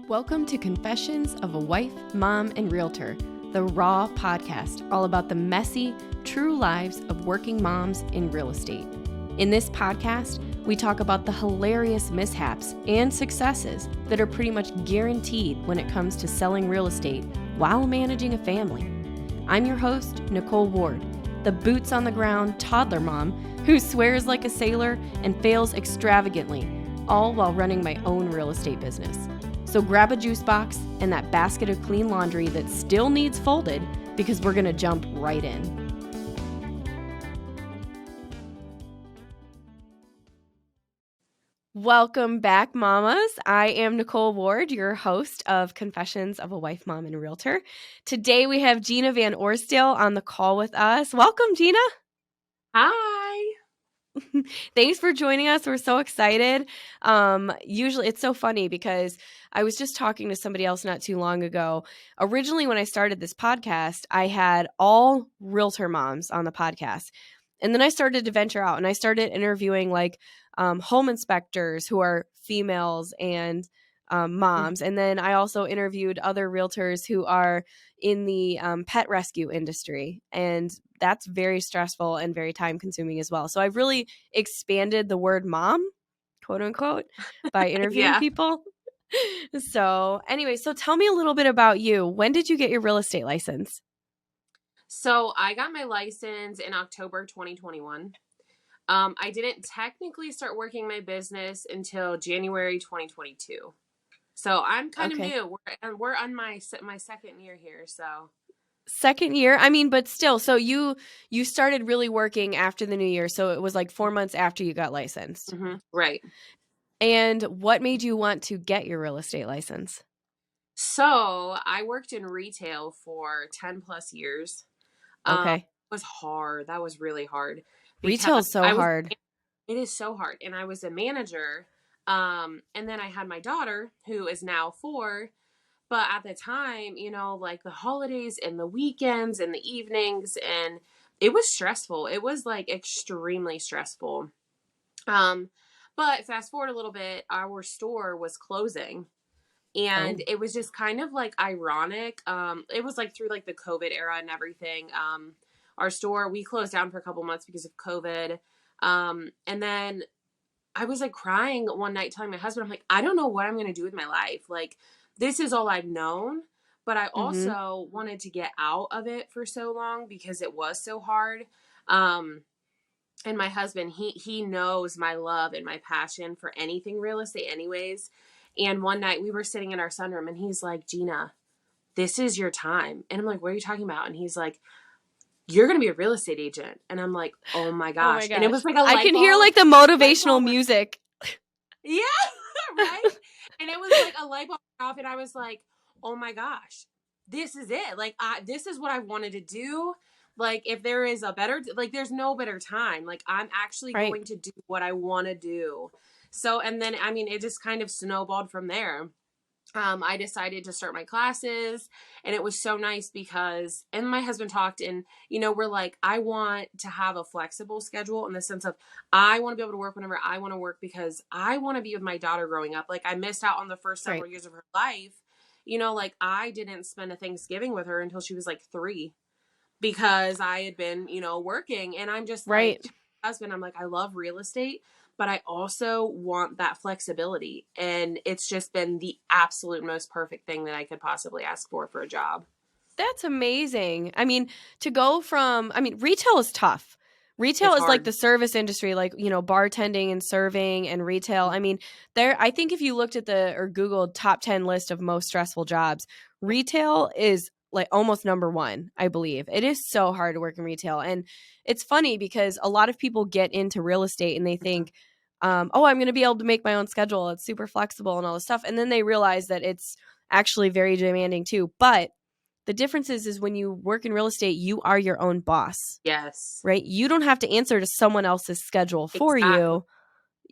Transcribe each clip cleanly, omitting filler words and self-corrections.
Welcome to Confessions of a Wife, Mom, and Realtor, the Raw podcast, all about the messy, true lives of working moms in real estate. In this podcast, we talk about the hilarious mishaps and successes that are pretty much guaranteed when it comes to selling real estate while managing a family. I'm your host, Nicole Ward, the boots on the ground toddler mom who swears like a sailor and fails extravagantly, all while running my own real estate business. So grab a juice box and that basket of clean laundry that still needs folded because we're going to jump right in. Welcome back, mamas. I am Nicole Ward, your host of Confessions of a Wife, Mom, and Realtor. Today we have Gena Van Orsdale on the call with us. Welcome, Gena. Hi. Thanks for joining us. We're so excited. Usually it's so funny because I was just talking to somebody else not too long ago. Originally, when I started this podcast, I had all realtor moms on the podcast. And then I started to venture out and I started interviewing home inspectors who are females and moms. And then I also interviewed other realtors who are in the pet rescue industry. And that's very stressful and very time consuming as well. So I've really expanded the word mom, quote unquote, by interviewing people. So anyway, so tell me a little bit about you. When did you get your real estate license? So I got my license in October 2021. I didn't technically start working my business until January 2022. So I'm kind of new. We're on my second year here. So second year? I mean, but still, so you started really working after the new year. So it was like 4 months after you got licensed. Mm-hmm. Right. And what made you want to get your real estate license? So I worked in retail for 10 plus years. Okay. It was hard. That was really hard. Retail is so hard. It is so hard. And I was a manager. And then I had my daughter, who is now 4. But at the time, like the holidays and the weekends and the evenings, and it was stressful. It was like extremely stressful. But fast forward a little bit, our store was closing. And it was just kind of like ironic. It was like through like the COVID era and everything. Our store, we closed down for a couple months because of COVID. And then I was like crying one night telling my husband, I'm like, I don't know what I'm going to do with my life. Like, this is all I've known. But I also wanted to get out of it for so long because it was so hard. And my husband, he knows my love and my passion for anything real estate anyways. And one night we were sitting in our sunroom and he's like, Gena, this is your time. And I'm like, what are you talking about? And he's like, you're going to be a real estate agent. And I'm like, oh my gosh. And it was like I can hear like the motivational music. Yeah, right? And it was like a light bulb off and I was like, oh my gosh, this is it. Like, this is what I wanted to do. Like, if there is a better, like, there's no better time. Like, I'm actually going to do what I want to do. So, and then, I mean, it just kind of snowballed from there. I decided to start my classes and it was so nice because, and my husband talked and, we're like, I want to have a flexible schedule in the sense of I want to be able to work whenever I want to work because I want to be with my daughter growing up. Like I missed out on the first several years of her life. Like I didn't spend a Thanksgiving with her until she was like 3 because I had been, working and I'm just like, husband, I'm like, I love real estate. But I also want that flexibility. And it's just been the absolute most perfect thing that I could possibly ask for a job. That's amazing. I mean, to go from, retail is tough. Retail is like the service industry, like, bartending and serving and retail. I mean, I think if you looked at or Googled top 10 list of most stressful jobs, retail is like almost number 1, I believe. It is so hard to work in retail. And it's funny because a lot of people get into real estate and they think, I'm going to be able to make my own schedule. It's super flexible and all this stuff. And then they realize that it's actually very demanding too. But the difference is when you work in real estate, you are your own boss. Yes. Right? You don't have to answer to someone else's schedule for you.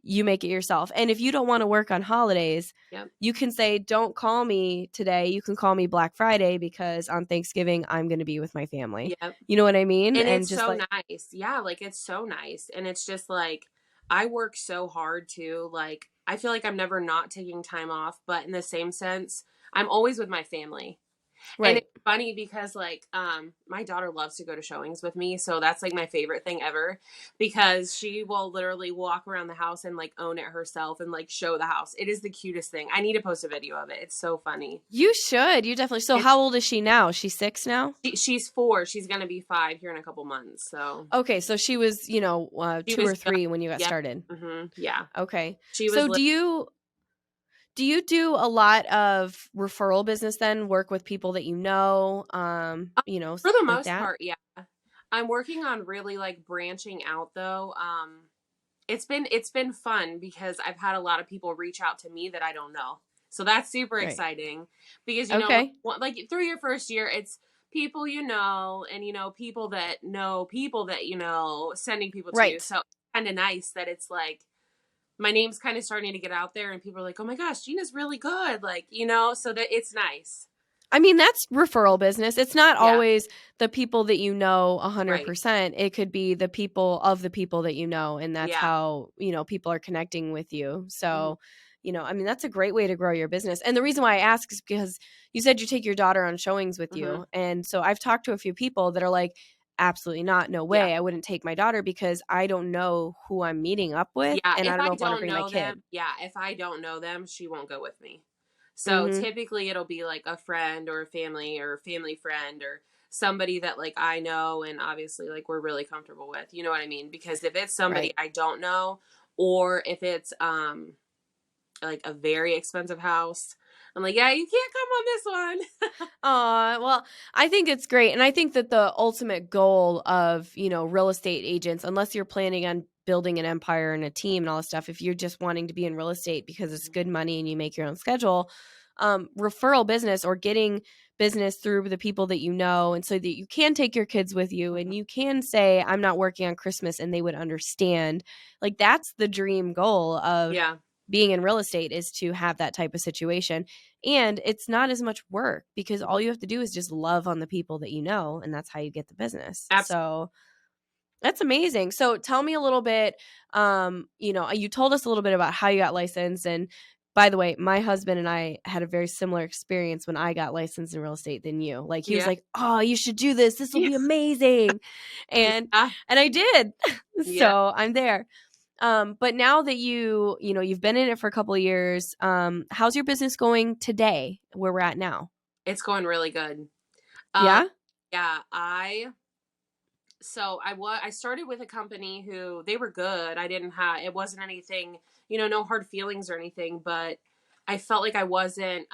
You make it yourself. And if you don't want to work on holidays, you can say, don't call me today. You can call me Black Friday because on Thanksgiving, I'm going to be with my family. Yep. You know what I mean? And it's just so nice. Yeah. Like it's so nice. And it's just like, I work so hard too. Like I feel like I'm never not taking time off, but in the same sense, I'm always with my family. And Right. it's funny because like my daughter loves to go to showings with me, so that's like my favorite thing ever because she will literally walk around the house and like own it herself and like show the house. It is the cutest thing. I need to post a video of it. It's so funny. You should. You definitely. So It's how old is she now? She's 6 now? she's 4. She's gonna be 5 here in a couple months. So Okay, so she was, she 2 was or 3 when you got yep. started. Yeah. Okay. She was So do you do a lot of referral business then? Work with people that you know, for the like most that? part, yeah. I'm working on really like branching out though. It's been fun because I've had a lot of people reach out to me that I don't know. So that's super Right. exciting because Okay. like through your first year it's people and people that sending people to you. Right. So it's kind of nice that it's like my name's kind of starting to get out there and people are like, "Oh my gosh, Gena's really good." Like, so that it's nice. I mean, that's referral business. It's not Yeah, always the people that you know right. 100%. It could be the people of the people that you know, and that's Yeah. how, people are connecting with you. Mhm. So, I mean, that's a great way to grow your business. And the reason why I ask is because you said you take your daughter on showings with Mhm. you. And so I've talked to a few people that are like, absolutely not. No Yeah. way. I wouldn't take my daughter because I don't know who I'm meeting up with. Yeah, And I if don't I know if I want to don't bring my know them, kid. she won't go with me. So Mm-hmm. typically it'll be like a friend or a family friend or somebody that like I know and obviously like we're really comfortable with. You know what I mean? Because if it's somebody Right. I don't know or if it's like a very expensive house, I'm like, yeah, you can't come on this one. Well, I think it's great. And I think that the ultimate goal of, real estate agents, unless you're planning on building an empire and a team and all this stuff, if you're just wanting to be in real estate because it's good money and you make your own schedule, referral business or getting business through the people that you know, and so that you can take your kids with you and Mhm. you can say, I'm not working on Christmas, and they would understand. Like, that's the dream goal of Yeah. being in real estate, is to have that type of situation. And it's not as much work because all Mhm. you have to do is just love on the people that you know, and that's how you get the business. Absolutely. So that's amazing. So tell me a little bit, you told us a little bit about how you got licensed. And by the way, my husband and I had a very similar experience when I got licensed in real estate than you. Like, he was Yeah. like, "Oh, you should do this. This will Yeah. be amazing." And Yeah. and I did. Yeah. So I'm there. But now that you've been in it for a couple of years, how's your business going today, where we're at now? It's going really good. Um Yeah? yeah, I started with a company who they were good. I didn't have it wasn't anything, no hard feelings or anything, but I felt like I wasn't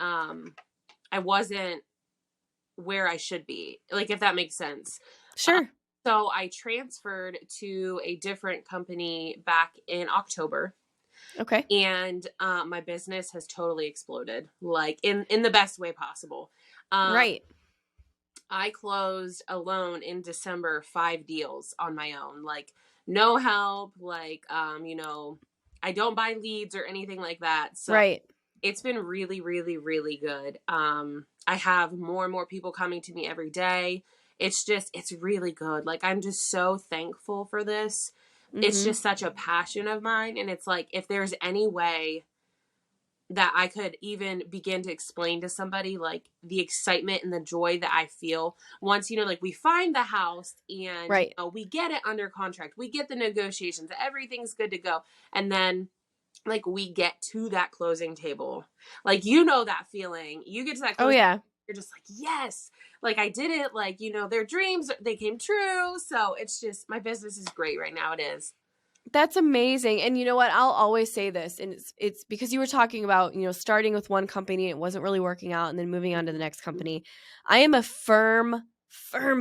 where I should be. Like if that makes sense. Uh, Sure. so I transferred to a different company back in October Okay. and my business has totally exploded like in the best way possible. Um Right. I closed alone in December 5 deals on my own, like no help, like I don't buy leads or anything like that. So Right. it's been really, really, really good. I have more and more people coming to me every day. It's really good. Like I'm just so thankful for this. It's Mhm. just such a passion of mine, and it's like if there's any way that I could even begin to explain to somebody like the excitement and the joy that I feel once, like we find the house and, Right. we get it under contract, we get the negotiations, everything's good to go. And then like we get to that closing table, like, that feeling, you get to that Oh, closing, yeah. you're just like, yes, like I did it. Like, their dreams, they came true. So it's just, my business is great right now. It is. That's amazing. And you know what? I'll always say this, and it's because you were talking about, starting with one company, it wasn't really working out, and then moving on to the next company. I am a firm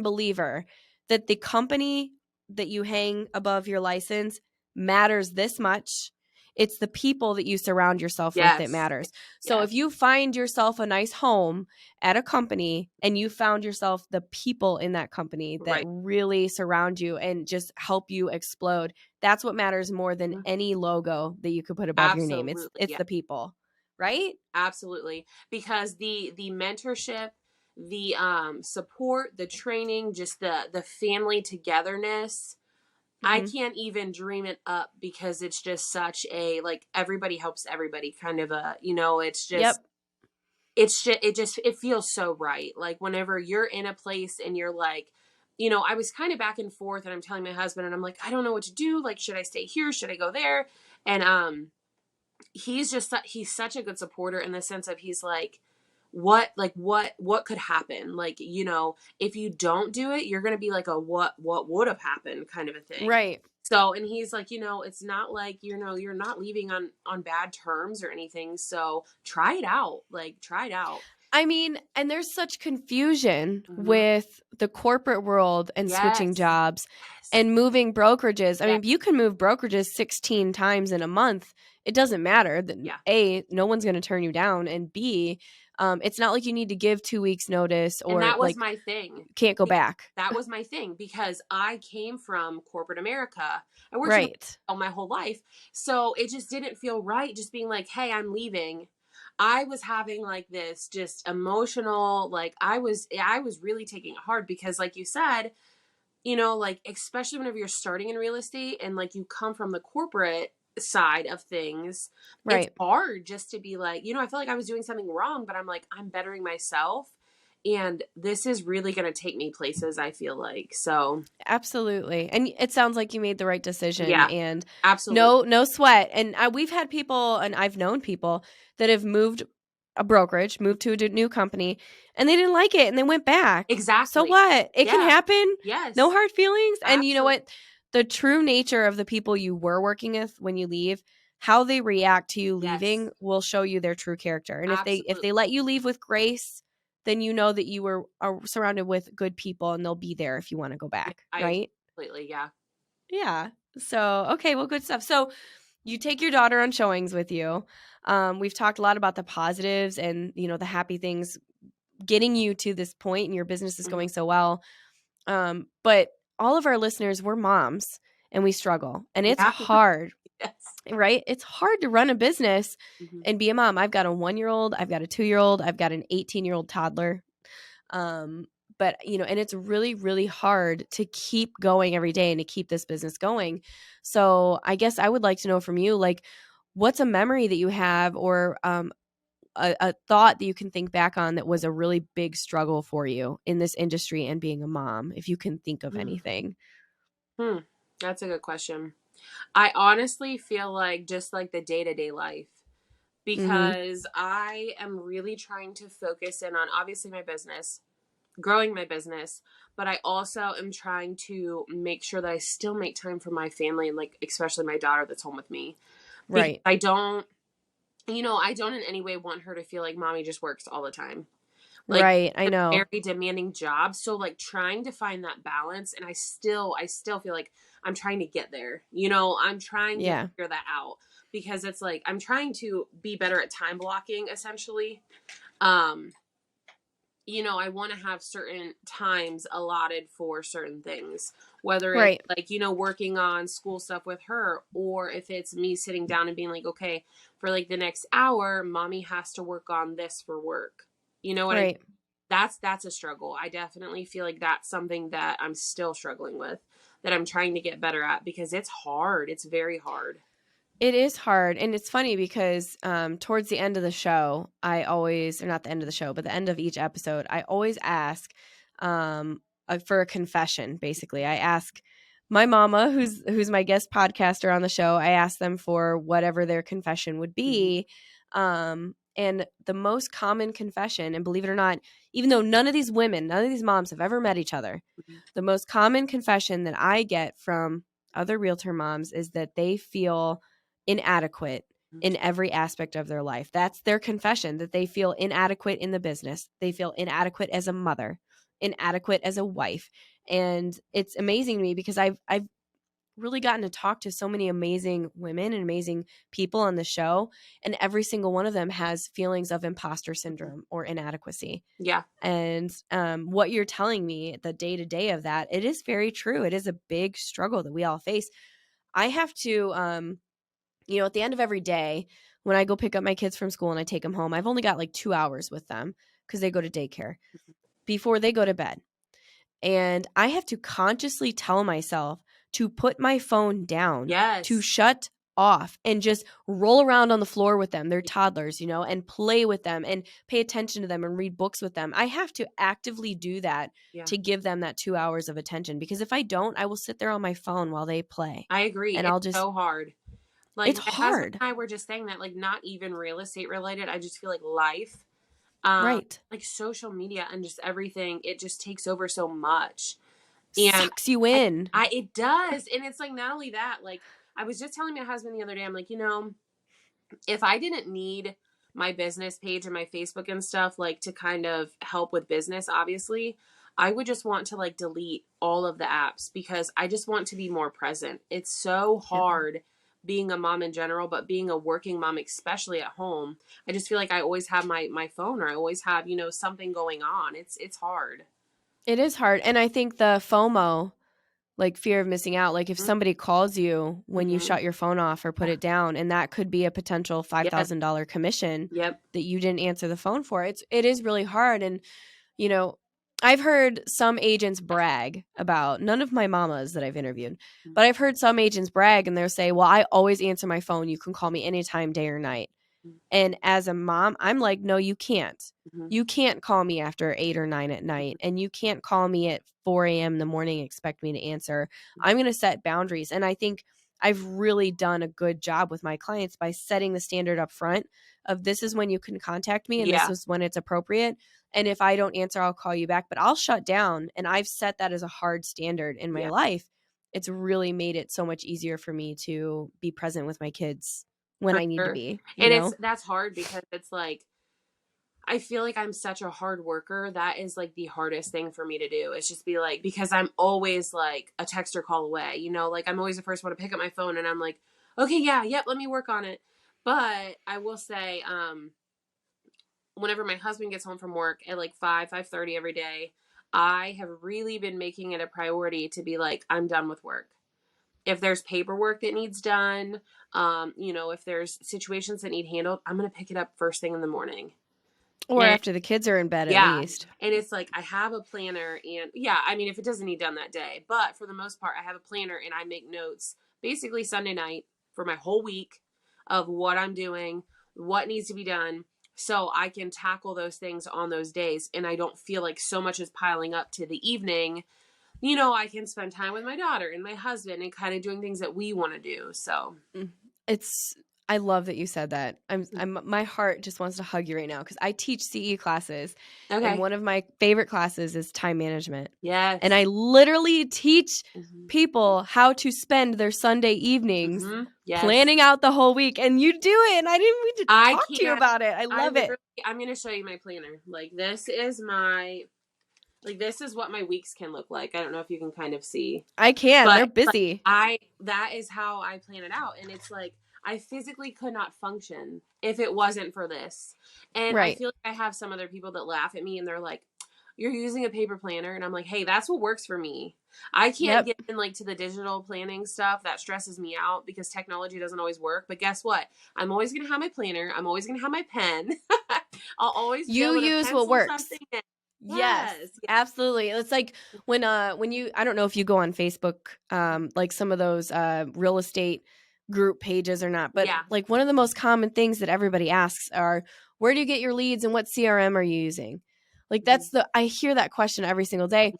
believer that the company that you hang above your license matters this much. It's the people that you surround yourself with that Yes. matters. So Yes. if you find yourself a nice home at a company and you found yourself the people in that company that Right. really surround you and just help you explode, that's what matters more than Mhm. any logo that you could put above your name. It's Absolutely. it's Yeah. the people, right? Absolutely. Because the mentorship, the support, the training, just the family togetherness, I Mhm. can't even dream it up because it's just such a, like, everybody helps everybody kind of a, Yep. it feels so right. Like, whenever you're in a place and you're like, I was kind of back and forth, and I'm telling my husband, and I'm like, I don't know what to do. Like, should I stay here? Should I go there? And he's such a good supporter in the sense of, he's like what could happen, like, if you don't do it, you're gonna be like, a what would have happened kind of a thing. Right. So, and he's like, it's not like, you're not leaving on bad terms or anything, so try it out, like, try it out. I mean, and there's such confusion Hmm. with the corporate world and switching Yes. jobs Yes. and moving brokerages. I Yeah. mean, you can move brokerages 16 times in a month. It doesn't matter. Yeah. A, no one's going to turn you down. And B, it's not like you need to give 2 weeks notice And or that was like my thing. can't go back. That was my thing because I came from corporate America. I worked in Right. my whole life. So it just didn't feel right just being like, hey, I'm leaving. I was having like this just emotional, like, I was really taking it hard because, like you said, like, especially whenever you're starting in real estate and, like, you come from the corporate side of things, it's Right. hard just to be like, I feel like I was doing something wrong, but I'm like, I'm bettering myself. And this is really going to take me places, I feel like. So, Absolutely. And it sounds like you made the right decision yeah, and absolutely. no sweat. And we've had people and I've known people that have moved a brokerage, moved to a new company and they didn't like it and they went back. So Exactly. what? It can Yeah. happen. No Yes. hard feelings. And you know Absolutely. what? The true nature of the people you were working with when you leave, how they react to you Yes. leaving will show you their true character. And if they Absolutely. let you leave with grace, then you know that you were are surrounded with good people and they'll be there if you want to go Yeah, back, I agree right? completely. Yeah. Yeah. So, okay, well, good stuff. So, you take your daughter on showings with you. We've talked a lot about the positives and the happy things getting you to this point, and your business is Hmm. going so well. But all of our listeners, we're moms, and we struggle, and it's Yeah. hard, Yes. right? It's hard to run a business Hmm. and be a mom. I've got a 1-year-old, I've got a 2-year-old, I've got an 18-year-old toddler. Um, but and it's really, really hard to keep going every day and to keep this business going. So I guess I would like to know from you, like, what's a memory that you have or a thought that you can think back on that was a really big struggle for you in this industry and being a mom, if you can think of anything. Hmm. That's a good question. I honestly feel like just like the day to day life, Mm-hmm. because I am really trying to focus in on obviously my business, growing my business, but I also am trying to make sure that I still make time for my family and, like, especially my daughter that's home with me, because Right. I don't in any way want her to feel like mommy just works all the time. Like, Right. I it's a know. very demanding job. So, like, trying to find that balance, and I still feel like I'm trying to get there. I'm trying to Yeah. figure that out because it's like I'm trying to be better at time blocking essentially. Um, I want to have certain times allotted for certain things, whether it's Right. like, working on school stuff with her, or if it's me sitting down and being like, okay, for like the next hour, mommy has to work on this for work. You know what I mean? Right. That's a struggle. I definitely feel like that's something that I'm still struggling with, that I'm trying to get better at because it's hard. It's very hard. It is hard, and it's funny because, towards the end of the show, I always or not the end of the show, but the end of each episode, I always ask, for a confession, basically. I ask my mama, who's my guest podcaster on the show, I ask them for whatever their confession would Hmm. be, and the most common confession, and believe it or not, even though none of these moms have ever met each other, the most common confession that I get from other realtor moms is that they feel inadequate in every aspect of their life. That's their confession, that they feel inadequate in the business. They feel inadequate as a mother, inadequate as a wife. And it's amazing to me because I've really gotten to talk to so many amazing women and amazing people on the show, and every single one of them has feelings of imposter syndrome or inadequacy. Yeah. And what you're telling me, the day to day of that, it is very true. It is a big struggle that we all face. I have to at the end of every day, when I go pick up my kids from school and I take them home, I've only got like 2 hours with them because they go to daycare before they go to bed. And I have to consciously tell myself to put my phone down, to Yes. shut off and just roll around on the floor with them. They're toddlers, and play with them and pay attention to them and read books with them. I have to actively do that Yeah. to give them that 2 hours of attention, because if I don't, I will sit there on my phone while they play. I agree. And It's I'll just, so hard. Like, it's my husband hard. and I were just saying that, like, not even real estate related. I just feel like life, Right. like social media and just everything, it just takes over so much. And Sucks you in. it does. And it's like, not only that, like, I was just telling my husband the other day, I'm like, if I didn't need my business page and my Facebook and stuff, like, to kind of help with business, obviously, I would just want to, like, delete all of the apps because I just want to be more present. It's so Yep. hard being a mom in general, but being a working mom, especially at home. I just feel like I always have my phone, or I always have, something going on. It's hard. It is hard. And I think the FOMO, like fear of missing out, like if somebody calls you when you Mm-hmm. shut your phone off or put it down, and that could be a potential Yes. $5,000 commission Yep. that you didn't answer the phone for. It is really hard. And, I've heard some agents brag about, none of my mamas that I've interviewed, but I've heard some agents brag and they'll say, well, I always answer my phone. You can call me anytime, day or night. And as a mom, I'm like, no, you can't. Mm-hmm. You can't call me after 8 or 9 at night, and you can't call me at 4 a.m. in the morning and expect me to answer. I'm going to set boundaries. And I think I've really done a good job with my clients by setting the standard up front of, this is when you can contact me and this Yeah. is when it's appropriate. And if I don't answer, I'll call you back, but I'll shut down. And I've set that as a hard standard in my Yeah. life. It's really made it so much easier for me to be present with my kids when For I need to sure. be, And that's hard because it's like, I feel like I'm such a hard worker. That is like the hardest thing for me to do. It's just be like, because I'm always like a text or call away, like I'm always the first one to pick up my phone and I'm like, okay, yeah, yep, let me work on it. But I will say, whenever my husband gets home from work at like 5:30 every day, I have really been making it a priority to be like, I'm done with work. If there's paperwork that needs done, if there's situations that need handled, I'm going to pick it up first thing in the morning. Or And after the kids are in bed, at yeah. least. And it's like, I have a planner, and yeah, I mean, if it doesn't need done that day, but for the most part, I have a planner and I make notes basically Sunday night for my whole week of what I'm doing, what needs to be done, so I can tackle those things on those days. And I don't feel like so much is piling up to the evening. I can spend time with my daughter and my husband and kind of doing things that we want to do. So I love that you said that. My heart just wants to hug you right now, because I teach CE classes, okay. and one of my favorite classes is time management. Yes. And I literally teach people how to spend their Sunday evenings Yes. planning out the whole week. And you do it. And I didn't mean to talk to you about it. I love it. I'm going to show you my planner. Like, this is what my weeks can look like. I don't know if you can kind of see. I can. But, they're busy. That is how I plan it out. And it's like, I physically could not function if it wasn't for this. And Right. I feel like I have some other people that laugh at me and they're like, you're using a paper planner. And I'm like, hey, that's what works for me. I can't get in like to the digital planning stuff. That stresses me out because technology doesn't always work. But guess what? I'm always going to have my planner. I'm always going to have my pen. I'll always use what works. Yes, absolutely. It's like when you, I don't know if you go on Facebook, like some of those real estate group pages or not, but like one of the most common things that everybody asks are, where do you get your leads and what CRM are you using? Like I hear that question every single day.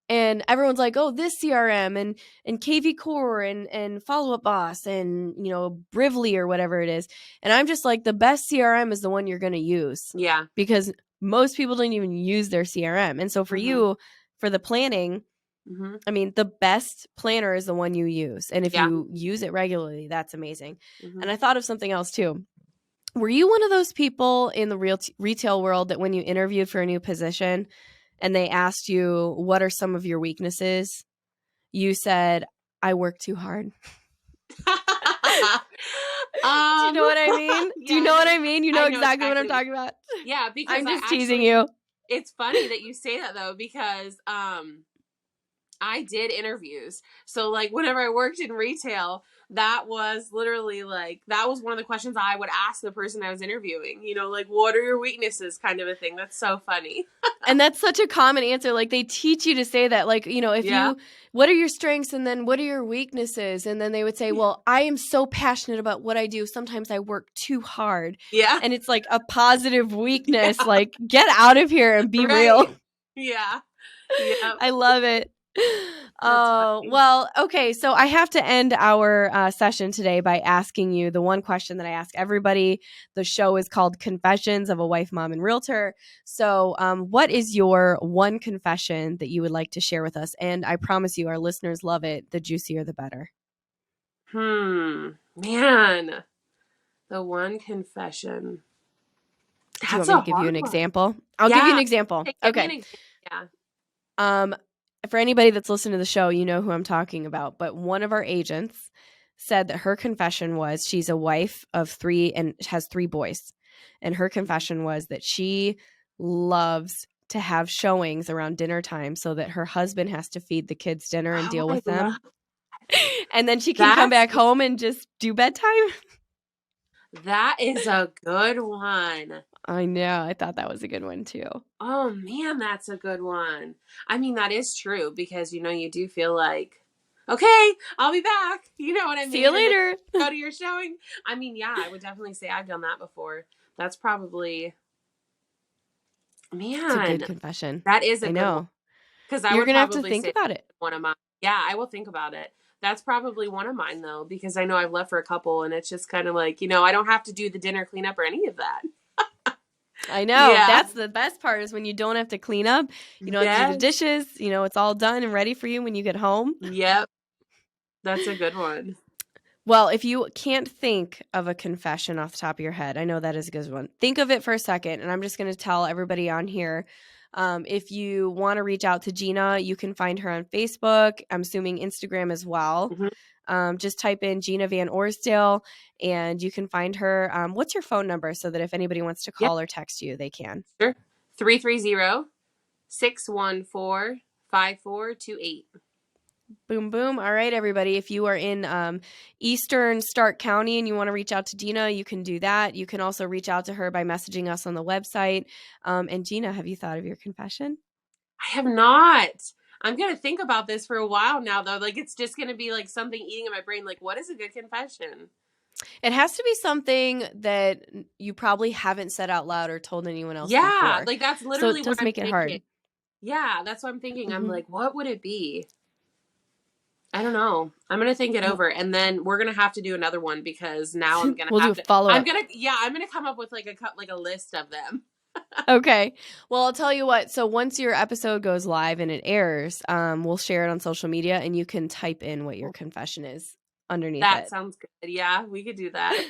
And everyone's like, oh, this CRM and KV Core and Follow Up Boss and, Brively or whatever it is. And I'm just like, the best CRM is the one you're going to use. Yeah. Because most people don't even use their CRM. And so for you, for the planning, I mean, the best planner is the one you use. And if you use it regularly, that's amazing. And I thought of something else too. Were you one of those people in the retail world that when you interviewed for a new position and they asked you, what are some of your weaknesses? You said, I work too hard. Do you know what I mean? Yeah, Do you know what I mean? You know exactly what I'm talking about. Yeah, because I'm just teasing you. It's funny that you say that though, because I did interviews. So like whenever I worked in retail, that was literally like, that was one of the questions I would ask the person I was interviewing, you know, like, what are your weaknesses, kind of a thing. That's so funny. And that's such a common answer. Like, they teach you to say that, like, you know, if Yeah. you, what are your strengths and then what are your weaknesses? And then they would say, well, I am so passionate about what I do. Sometimes I work too hard. Yeah. And it's like a positive weakness. Yeah. Like, get out of here and be Right. real. Yeah. Yep. I love it. Oh, well, okay. So I have to end our session today by asking you the one question that I ask everybody. The show is called Confessions of a Wife, Mom, and Realtor. So what is your one confession that you would like to share with us? And I promise you, our listeners love it. The juicier, the better. Man, the one confession. Do you want me to give you an example? I'll give you an example. Okay. Yeah. For anybody that's listening to the show, you know who I'm talking about. But one of our agents said that her confession was she's a wife of 3 and has 3 boys. And her confession was that she loves to have showings around dinner time so that her husband has to feed the kids dinner and deal with them. And then she can come back home and just do bedtime. That is a good one. I know. I thought that was a good one too. Oh man, that's a good one. I mean, that is true because, you know, you do feel like, okay, I'll be back. You know what I mean? See you later. Go to your showing. I mean, yeah, I would definitely say I've done that before. That's probably, man. It's a good confession. That is a good one. Because you're going to have to think about it. One of mine. Yeah, I will think about it. That's probably one of mine, though, because I know I've left for a couple, and it's just kind of like, you know, I don't have to do the dinner cleanup or any of that. I know. Yeah. That's the best part is when you don't have to clean up. You don't have to do the dishes. You know, it's all done and ready for you when you get home. Yep. That's a good one. Well, if you can't think of a confession off the top of your head, I know that is a good one. Think of it for a second, and I'm just going to tell everybody on here. If you want to reach out to Gena, you can find her on Facebook. I'm assuming Instagram as well. Mm-hmm. Just type in Gena Van Orsdale, and you can find her. What's your phone number so that if anybody wants to call or text you, they can? Sure. 330-614-5428. Boom, boom. All right, everybody. If you are in Eastern Stark County and you want to reach out to Gena, you can do that. You can also reach out to her by messaging us on the website. And Gena, have you thought of your confession? I have not. I'm going to think about this for a while now, though. Like, it's just going to be like something eating in my brain. Like, what is a good confession? It has to be something that you probably haven't said out loud or told anyone else before. Like that's literally so it does make it hard. Yeah, that's what I'm thinking. Mm-hmm. I'm like, what would it be? I don't know. I'm going to think it over, and then we're going to have to do another one because now I'm going to have to follow up. I'm going to come up with like a list of them. Okay. Well, I'll tell you what. So once your episode goes live and it airs, we'll share it on social media, and you can type in what your confession is underneath it. That sounds good. Yeah, we could do that.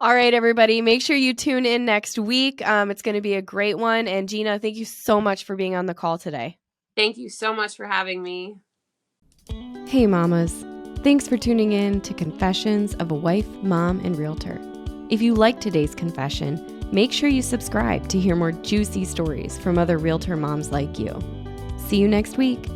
All right, everybody. Make sure you tune in next week. It's going to be a great one. And Gena, thank you so much for being on the call today. Thank you so much for having me. Hey, mamas. Thanks for tuning in to Confessions of a Wife, Mom, and Realtor. If you liked today's confession, make sure you subscribe to hear more juicy stories from other realtor moms like you. See you next week.